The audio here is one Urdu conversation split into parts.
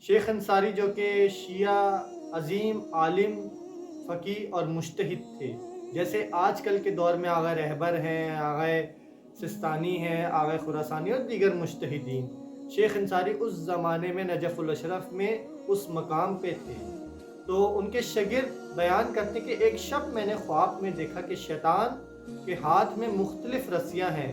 شیخ انصاری جو کہ شیعہ عظیم عالم فقیہ اور مجتہد تھے، جیسے آج کل کے دور میں آغا رہبر ہیں، آغا سستانی ہیں، آغا خراسانی اور دیگر مجتہدین، شیخ انصاری اس زمانے میں نجف الاشرف میں اس مقام پہ تھے۔ تو ان کے شاگرد بیان کرتے کہ ایک شب میں نے خواب میں دیکھا کہ شیطان کے ہاتھ میں مختلف رسیاں ہیں،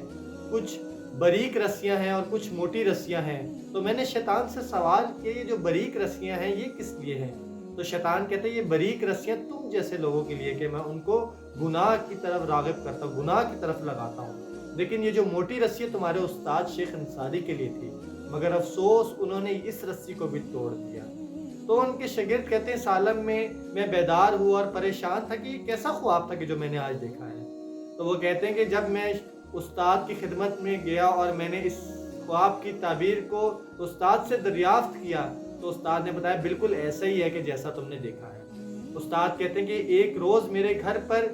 کچھ باریک رسیاں ہیں اور کچھ موٹی رسیاں ہیں۔ تو میں نے شیطان سے سوال کیا یہ جو باریک رسیاں ہیں یہ کس لیے ہیں؟ تو شیطان کہتے ہیں یہ باریک رسیاں تم جیسے لوگوں کے لیے کہ میں ان کو گناہ کی طرف راغب کرتا ہوں، گناہ کی طرف لگاتا ہوں، لیکن یہ جو موٹی رسی ہے تمہارے استاد شیخ انصاری کے لیے تھی، مگر افسوس انہوں نے اس رسی کو بھی توڑ دیا۔ تو ان کے شاگرد کہتے ہیں سالم میں بیدار ہوا اور پریشان تھا کہ یہ کیسا خواب تھا کہ جو میں نے آج دیکھا ہے۔ تو وہ کہتے ہیں کہ جب میں استاد کی خدمت میں گیا اور میں نے اس خواب کی تعبیر کو استاد سے دریافت کیا تو استاد نے بتایا بالکل ایسا ہی ہے کہ جیسا تم نے دیکھا ہے۔ استاد کہتے ہیں کہ ایک روز میرے گھر پر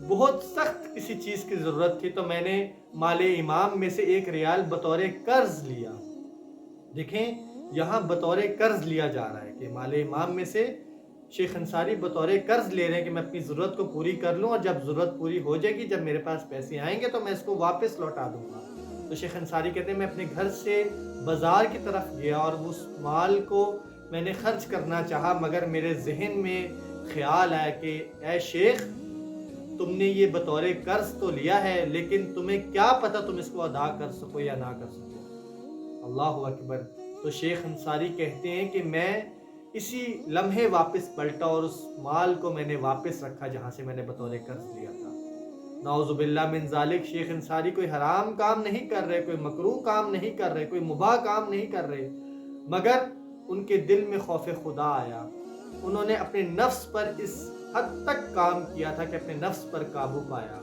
بہت سخت کسی چیز کی ضرورت تھی تو میں نے مال امام میں سے 1 ریال بطور قرض لیا۔ دیکھیں یہاں بطور قرض لیا جا رہا ہے کہ مال امام میں سے شیخ انصاری بطور قرض لے رہے ہیں کہ میں اپنی ضرورت کو پوری کر لوں، اور جب ضرورت پوری ہو جائے گی، جب میرے پاس پیسے آئیں گے تو میں اس کو واپس لوٹا دوں گا۔ تو شیخ انصاری کہتے ہیں میں اپنے گھر سے بازار کی طرف گیا اور اس مال کو میں نے خرچ کرنا چاہا، مگر میرے ذہن میں خیال آیا کہ اے شیخ تم نے یہ بطور قرض تو لیا ہے لیکن تمہیں کیا پتہ تم اس کو ادا کر سکو یا نہ کر سکو۔ اللہ اکبر۔ تو شیخ انصاری کہتے ہیں کہ میں اسی لمحے واپس پلٹا اور اس مال کو میں نے واپس رکھا جہاں سے میں نے بطور قرض لیا تھا۔ نعوذ باللہ من ذالک، شیخ انصاری کوئی حرام کام نہیں کر رہے، کوئی مکروہ کام نہیں کر رہے، کوئی مباح کام نہیں کر رہے، مگر ان کے دل میں خوف خدا آیا۔ انہوں نے اپنے نفس پر اس حد تک کام کیا تھا کہ اپنے نفس پر قابو پایا۔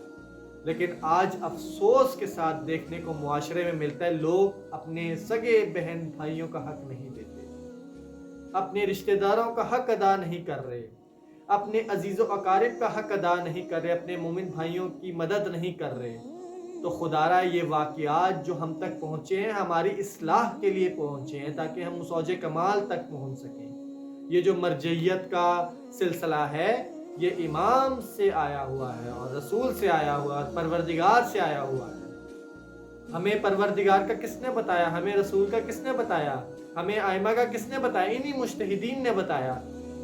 لیکن آج افسوس کے ساتھ دیکھنے کو معاشرے میں ملتا ہے لوگ اپنے سگے بہن بھائیوں کا حق نہیں دیتے، اپنے رشتہ داروں کا حق ادا نہیں کر رہے، اپنے عزیز و اقارب کا حق ادا نہیں کر رہے، اپنے مومن بھائیوں کی مدد نہیں کر رہے۔ تو خدارا یہ واقعات جو ہم تک پہنچے ہیں ہماری اصلاح کے لیے پہنچے ہیں تاکہ ہم اس اوج کمال تک پہنچ سکیں۔ یہ جو مرجعیت کا سلسلہ ہے یہ امام سے آیا ہوا ہے اور رسول سے آیا ہوا ہے اور پروردگار سے آیا ہوا ہے۔ ہمیں پروردگار کا کس نے بتایا؟ ہمیں رسول کا کس نے بتایا؟ ہمیں ائمہ کا کس نے بتایا؟ انہی مجتہدین نے بتایا۔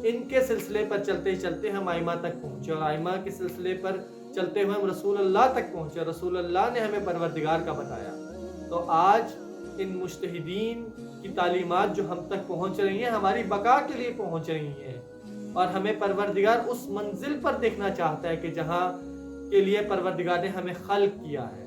ان کے سلسلے پر چلتے چلتے ہم ائمہ تک پہنچے اور ائمہ کے سلسلے پر چلتے ہوئے ہم رسول اللہ تک پہنچے، رسول اللہ نے ہمیں پروردگار کا بتایا۔ تو آج ان مجتہدین کی تعلیمات جو ہم تک پہنچ رہی ہیں ہماری بقا کے لیے پہنچ رہی ہیں، اور ہمیں پروردگار اس منزل پر دیکھنا چاہتا ہے کہ جہاں کے لیے پروردگار نے ہمیں خلق کیا ہے۔